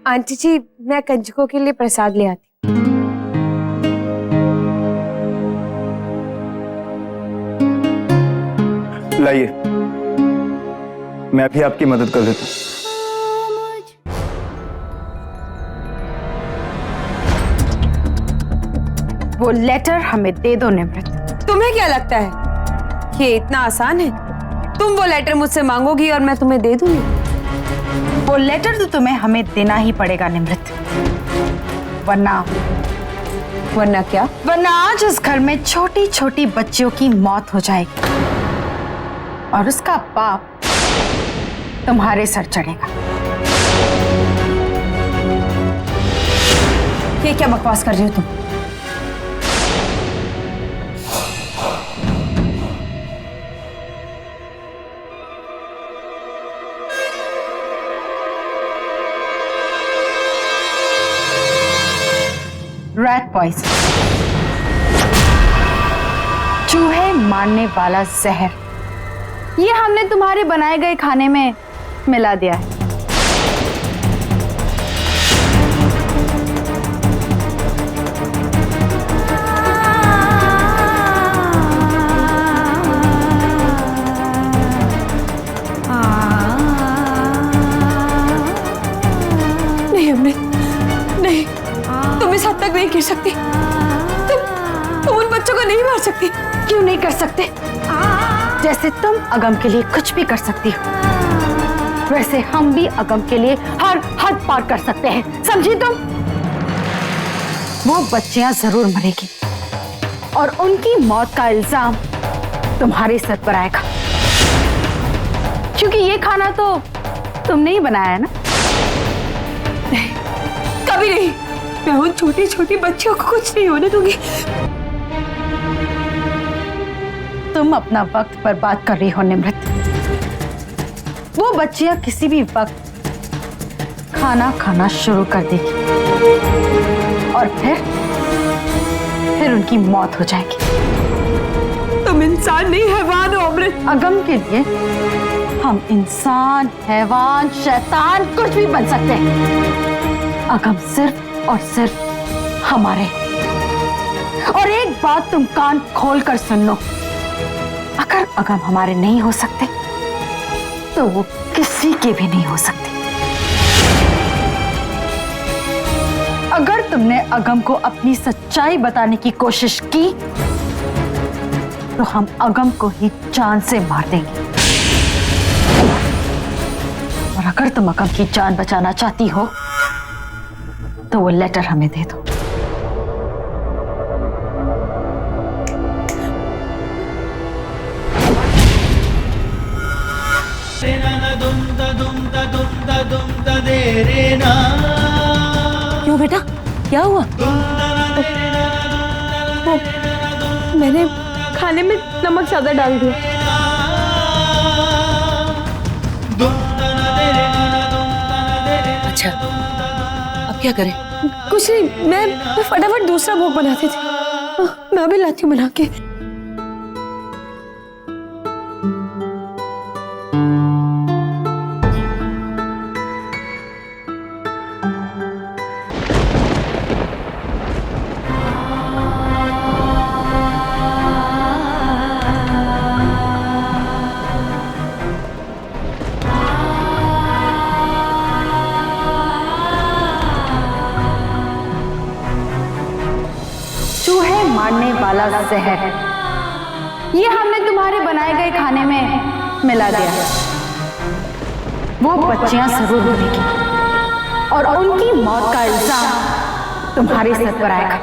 Aunty जी, मैं कंजकों के लिए प्रसाद ले आती। लाइए, मैं भी आपकी मदद कर देता हूँ। वो लेटर हमें दे दो निमृत। तुम्हें क्या लगता है ये इतना आसान है? तुम वो लेटर मुझसे मांगोगी और मैं तुम्हें दे दूंगी। वो लेटर तो तुम्हें हमें देना ही पड़ेगा निमृत, वरना क्या? वरना आज इस घर में छोटी छोटी बच्चियों की मौत हो जाएगी और उसका पाप तुम्हारे सर चढ़ेगा। ये क्या बकवास कर रही हो तुम? रैट पॉइजन, चूहे मारने वाला जहर, ये हमने तुम्हारे बनाए गए खाने में मिला दिया है। नहीं अमृत, नहीं, तुम इस हद तक नहीं गिर सकती। तुम उन बच्चों को नहीं मार सकती। क्यों नहीं कर सकते? जैसे तुम अगम के लिए कुछ भी कर सकती हो, वैसे हम भी अगम के लिए हर हद पार कर सकते हैं, समझी तुम? वो बच्चियां जरूर मरेगी और उनकी मौत का इल्जाम तुम्हारे सर पर आएगा, क्योंकि ये खाना तो तुमने ही बनाया है ना। नहीं, कभी नहीं। मैं उन छोटी छोटी बच्चियों को कुछ नहीं होने दूंगी। तुम अपना वक्त बर्बाद कर रही हो निमृत। वो बच्चियां किसी भी वक्त खाना खाना शुरू कर देगी और फिर उनकी मौत हो जाएगी। तुम इंसान नहीं, हैवान हो अमृत। अगम के लिए हम इंसान, हैवान, शैतान कुछ भी बन सकते हैं। अगम सिर्फ और सिर्फ हमारे। और एक बात तुम कान खोल कर सुन लो, अगर अगम हमारे नहीं हो सकते तो वो किसी के भी नहीं हो सकते। अगर तुमने अगम को अपनी सच्चाई बताने की कोशिश की तो हम अगम को ही जान से मार देंगे। और अगर तुम अगम की जान बचाना चाहती हो तो वो लेटर हमें दे दो। क्यों बेटा, क्या हुआ? मैंने खाने में नमक ज्यादा डाल दिया। अच्छा, अब क्या करें? कुछ नहीं, मैं फटाफट दूसरा भोग बनाती थी। मैं अभी लाती हूँ बना के। मारने वाला जहर, ये हमने तुम्हारे बनाए गए खाने में मिला दिया है। वो बच्चियां जरूर मरेगी और उनकी मौत का इल्जाम तुम्हारे सर पर आएगा।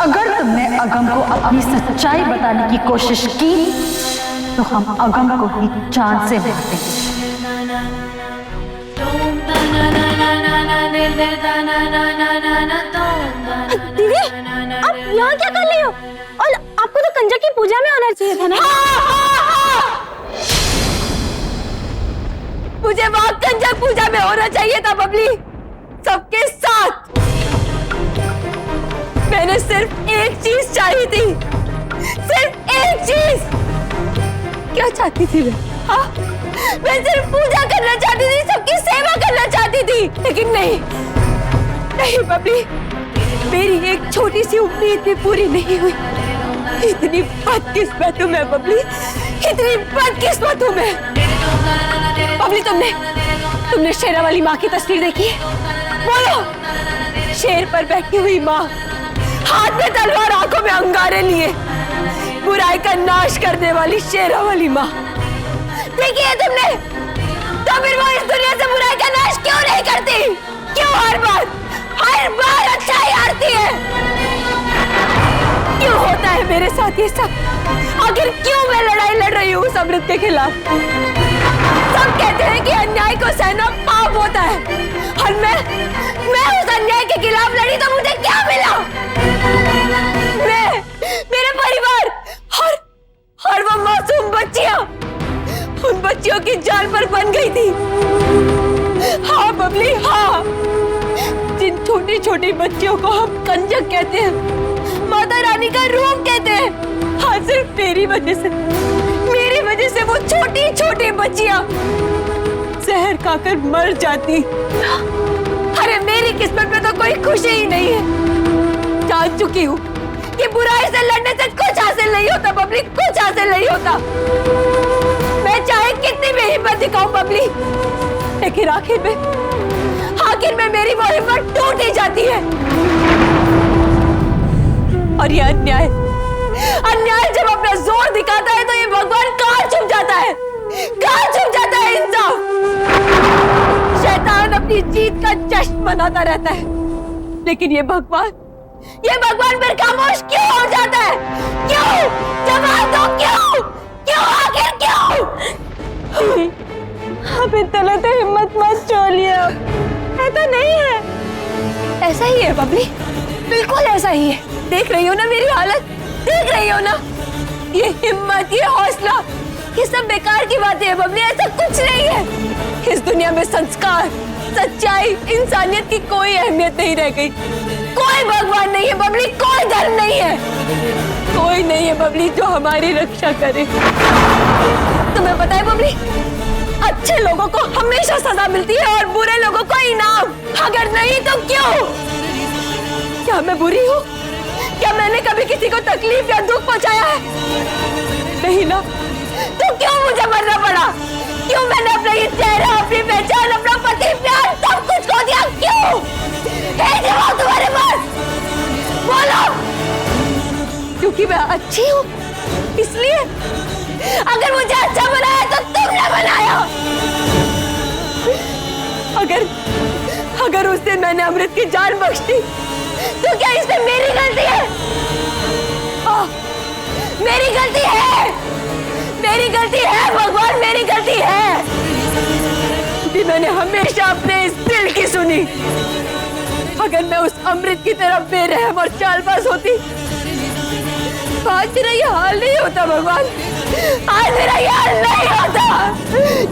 अगर तुमने अगम को अपनी सच्चाई बताने की कोशिश की तो हम अगम को ही जान से मार देंगे। दीदी, आप यहाँ क्या कर रही हो? और आपको तो कंजक की पूजा में आना चाहिए था ना? मुझे वहाँ कंजक पूजा में होना चाहिए था बबली, सबके साथ। मैंने सिर्फ एक चीज चाहिए थी, सिर्फ एक चीज। क्या चाहती थी मैं? हाँ? मैं सिर्फ पूजा करना चाहती थी, सबकी सेवा करना चाहती थी, लेकिन नहीं नहीं बबली, मेरी एक छोटी सी उम्मीद भी पूरी नहीं हुई। इतनी बदकिस्मत हूँ मैं बबली, इतनी बदकिस्मत हूँ मैं। बबली तुमने शेरा वाली माँ की तस्वीर देखी है? बोलो, शेर पर बैठी हुई माँ, हाथ में तलवार, आंखों में अंगारे लिए, बुराई का नाश करने वाली शेरा वाली माँ देखी है तुमने? तो फिर वो इस दुनिया से बुराई का नाश क्यों नहीं करती? क्यों हर बार अच्छाई हारती है? क्यों होता है मेरे साथ ये सब? आखिर क्यों मैं लड़ाई लड़ रही हूँ उस अमृत के खिलाफ? सब कहते हैं कि अन्याय को सहना पाप होता है, और मैं उस अन्याय के खिलाफ लड़ी तो मुझे क्या मिला? मेरे परिवार और वो मासूम बच्चियां, उन बच्चियों की जान पर बन गई थी। हाँ बबली, हाँ, जिन छोटी छोटी बच्चियों को हम कंजक कहते हैं, माता रानी का रूप कहते हैं, हाँ सिर्फ मेरी वजह से वो छोटी छोटी बच्चियां जहर खाकर मर जाती। अरे मेरी किस्मत में तो कोई खुशी ही नहीं है। जान चुकी हूँ कि बुराई से लड़ने से कुछ हासिल नहीं होता बबली, कुछ हासिल नहीं होता। मैं चाहे कितनी भी हिम्मत दिखाऊं बबली, लेकिन आखिर में मेरी वो हिम्मत टूट ही जाती है। और ये अन्याय जब अपना जोर दिखाता है तो ये भगवान कहाँ छुप जाता है? कहाँ छुप जाता है इंसाफ? शैतान अपनी जीत का जश्न मनाता रहता है, लेकिन ये भगवान फिर खामोश क्यों हो जाता है? क्यों? जवाब दो, क्यों आखिर क्यों? अब इतना तो हिम्मत मत छोड़िए, ऐसा नहीं है। ऐसा ही है बबली, बिल्कुल ऐसा ही है। देख रही हो ना मेरी हालत, देख रही हो ना? ये हिम्मत, ये हौसला, ये सब बेकार की बातें हैं बबली, ऐसा कुछ नहीं है। इस दुनिया में संस्कार, सच्चाई, इंसानियत की कोई अहमियत नहीं रह गई। कोई भगवान नहीं है बबली, कोई धर्म नहीं है, कोई नहीं है बबली जो हमारी रक्षा करे। तुम्हें पता है बबली, अच्छे लोगों को हमेशा सजा मिलती है और बुरे लोगों को इनाम। अगर नहीं तो क्यों? क्या मैं बुरी हूँ? क्या मैंने कभी किसी को तकलीफ या दुख पहुंचाया है? नहीं ना, तो क्यों मुझे मरना पड़ा? क्यों मैंने अपना ये चेहरा, अपनी पहचान, अपना पति, प्यार, सब कुछ खो दिया? क्यों? है जवाब तुम्हारे पास? बोलो। क्योंकि मैं अच्छी हूँ इसलिए? अगर मुझे अच्छा बनाया तो तुमने बनाया। अगर उस दिन मैंने अमृत की जान बख्श दी तो क्या इसमें मेरी गलती है? मेरी गलती है, मेरी गलती है भगवान, मेरी गलती है कि मैंने हमेशा अपने इस दिल की सुनी। अगर मैं उस अमृत की तरफ बेरहम और चालबाज होती, आज मेरा ये हाल नहीं होता भगवान, आज मेरा ये हाल नहीं होता,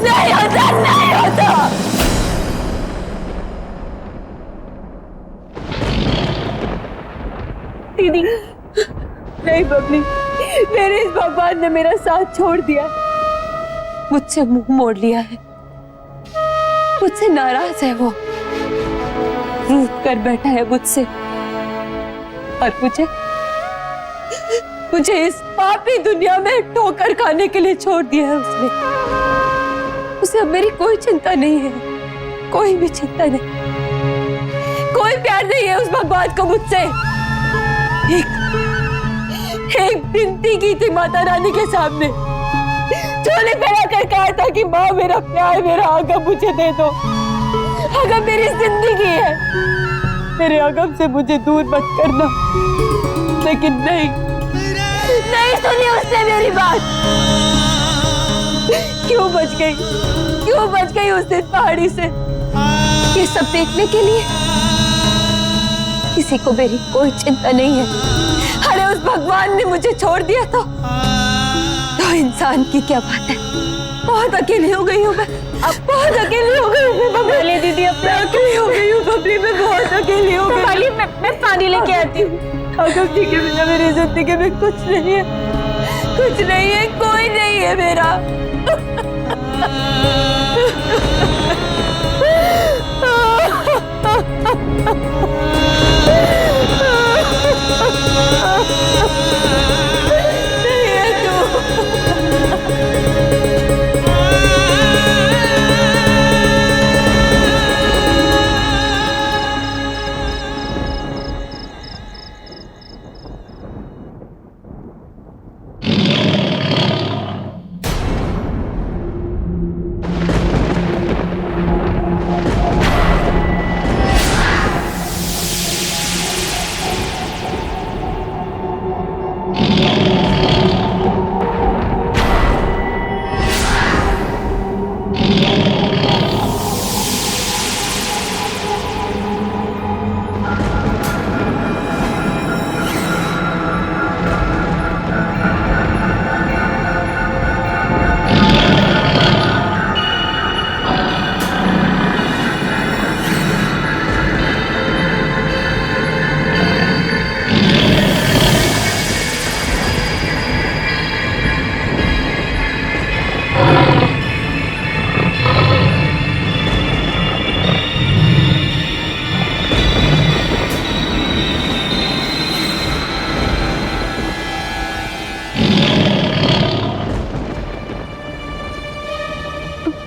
नहीं होता, नहीं होता। दीदी, नहीं बबली, मेरे इस भगवान ने मेरा साथ छोड़ दिया, मुझसे मुंह मोड़ लिया है, मुझसे नाराज है, वो रूठ कर बैठा है मुझसे, और मुझे इस पापी दुनिया में ठोकर खाने के लिए छोड़ दिया है उसने। उसे अब मेरी कोई चिंता नहीं है, कोई भी चिंता नहीं, कोई प्यार नहीं है उस भगवान को मुझसे। एक विनती की थी माता रानी के सामने, झोले फैला कर कहा था कि माँ मेरा प्यार, मेरा आगम मुझे दे दो, आगम मेरी जिंदगी है, मेरे आगम से मुझे दूर मत करना। लेकिन नहीं सुनी उसने मेरी बात। क्यों बच गई उस दिन पहाड़ी से, ये सब देखने के लिए? किसी को मेरी कोई चिंता नहीं है। अरे उस भगवान ने मुझे छोड़ दिया तो इंसान की क्या बात है? बहुत अकेली हो गई हूँ मैं, अब बहुत अकेली हो गई हूँ बबली दीदी, अब मैं अकेली हो गई हूँ बबली, मैं बहुत अकेली हो गई। मैं पानी लेके आती हूँ। आगम जी के बिना मेरी जिंदगी में कुछ नहीं है, कोई नहीं है मेरा।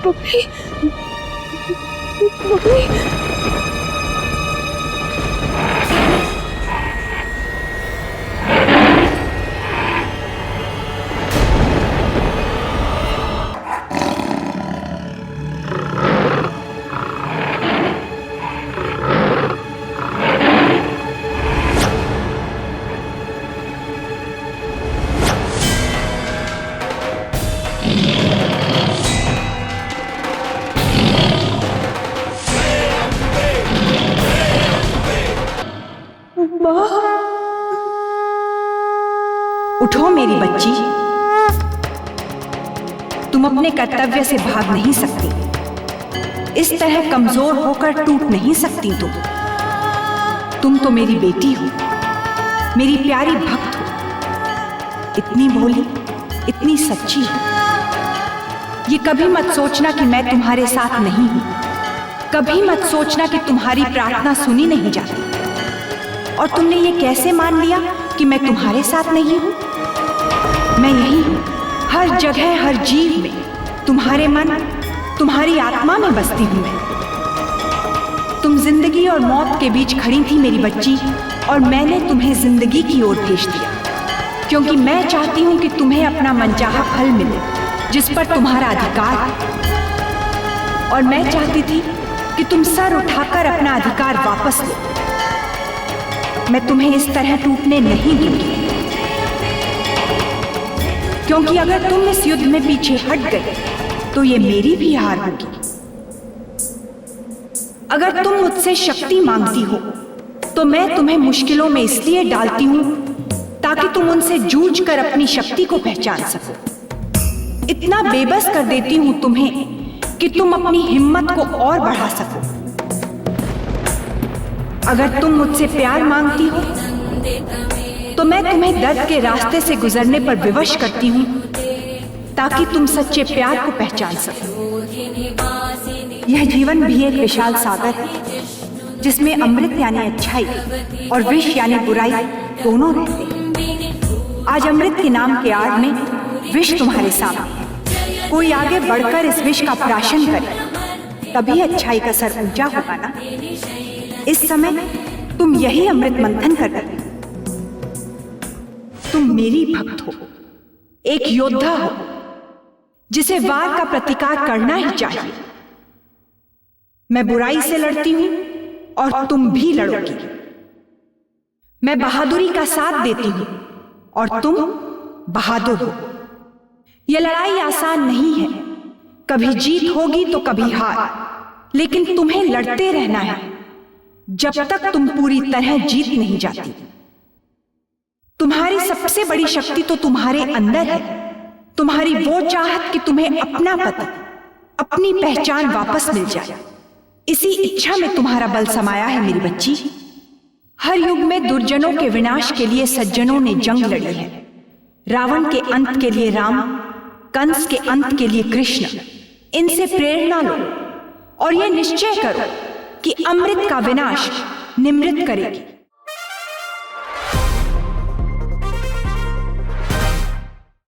बबली, बबली, उठो मेरी बच्ची, तुम अपने कर्तव्य से भाग नहीं सकती। इस तरह कमजोर होकर टूट नहीं सकती तुम तो मेरी बेटी हो, मेरी प्यारी भक्त हो, इतनी भोली, इतनी सच्ची हो। ये कभी मत सोचना कि मैं तुम्हारे साथ नहीं हूं, कभी मत सोचना कि तुम्हारी प्रार्थना सुनी नहीं जाती। और तुमने ये कैसे मान लिया कि मैं तुम्हारे साथ नहीं हूं? मैं यही हूं, हर जगह, हर जीव में, तुम्हारे मन, तुम्हारी आत्मा में बसती हूं मैं। तुम जिंदगी और मौत के बीच खड़ी थी मेरी बच्ची, और मैंने तुम्हें जिंदगी की ओर भेज दिया, क्योंकि मैं चाहती हूं कि तुम्हें अपना मनचाहा फल मिले, जिस पर तुम्हारा अधिकार है। और मैं चाहती थी कि तुम सर उठाकर अपना अधिकार वापस लो। मैं तुम्हें इस तरह टूटने नहीं दूंगी, क्योंकि अगर तुम इस युद्ध में पीछे हट गए तो ये मेरी भी हार होगी। अगर तुम मुझसे शक्ति मांगती हो तो मैं तुम्हें मुश्किलों में इसलिए डालती हूं ताकि तुम उनसे जूझ कर अपनी शक्ति को पहचान सको। इतना बेबस कर देती हूं तुम्हें कि तुम अपनी हिम्मत को और बढ़ा सको। अगर तुम मुझसे प्यार मांगती हो तो मैं तुम्हें दर्द के रास्ते से गुजरने पर विवश करती हूं ताकि तुम सच्चे प्यार को पहचान सको। यह जीवन भी एक विशाल सागर है जिसमें अमृत यानी अच्छाई और विष यानी बुराई दोनों रहते हैं। आज अमृत के नाम के आड़ में विष तुम्हारे सामने। कोई आगे बढ़कर इस विष का प्राशन करे तभी अच्छाई का सर ऊंचा होगा ना। इस समय तुम यही अमृत मंथन कर रहे हो। तुम मेरी भक्त हो, एक योद्धा हो जिसे वार का प्रतिकार करना ही चाहिए। मैं बुराई से लड़ती हूं और तुम भी लड़ोगी। मैं बहादुरी का साथ देती हूं और तुम बहादुर हो। यह लड़ाई आसान नहीं है, कभी जीत होगी तो कभी हार, लेकिन तुम्हें लड़ते रहना है जब तक तुम पूरी तरह जीत नहीं जाती। तुम्हारी सबसे बड़ी शक्ति तो तुम्हारे अंदर है, तुम्हारी वो चाहत कि तुम्हें अपना पता, अपनी पहचान वापस मिल जाए। इसी इच्छा में तुम्हारा बल समाया है मेरी बच्ची। हर युग में दुर्जनों के विनाश के लिए सज्जनों ने जंग लड़ी है। रावण के अंत के लिए राम, कंस के अंत के लिए कृष्ण, इनसे प्रेरणा लो और यह निश्चय करो कि अमृत का विनाश निमृत करेगी।